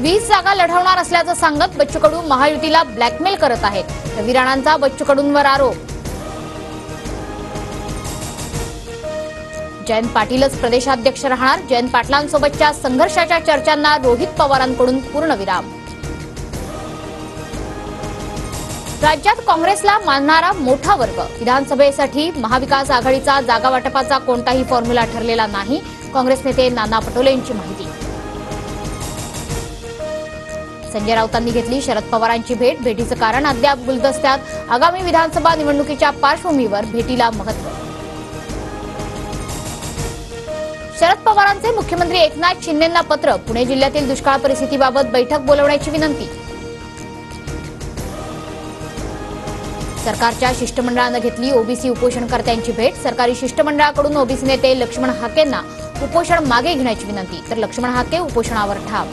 20 जागा लढवणार असल्याचं सांगत बच्चू कडू महायुतीला ब्लॅकमेल करत आहेत। रवी राणांचा बच्चू कडूंवर आरोप। जयंत पाटीलच प्रदेशाध्यक्ष राहणार। जयंत पाटलांसोबतच्या संघर्षाच्या चर्चांना रोहित पवारांकडून पूर्णविराम। राज्यात काँग्रेसला मानणारा मोठा वर्ग। विधानसभेसाठी महाविकास आघाडीचा जागा वाटपाचा कोणताही फॉर्म्युला ठरलेला नाही। काँग्रेस नेते नाना पटोले यांची माहिती। संजय राऊतांनी घेतली शरद पवारांची भेट। भेटीचं कारण अद्याप गुलदस्त्यात। आगामी विधानसभा निवडणुकीच्या पार्श्वभूमीवर भेटीला महत्त्व। शरद पवारांचे मुख्यमंत्री एकनाथ शिंदेंना पत्र। पुणे जिल्ह्यातील दुष्काळ परिस्थितीबाबत बैठक बोलवण्याची विनंती। सरकारच्या शिष्टमंडळानं घेतली ओबीसी उपोषणकर्त्यांची भेट। सरकारी शिष्टमंडळाकडून ओबीसी नेते लक्ष्मण हाकेंना उपोषण मागे घेण्याची विनंती, तर लक्ष्मण हाके उपोषणावर ठाम।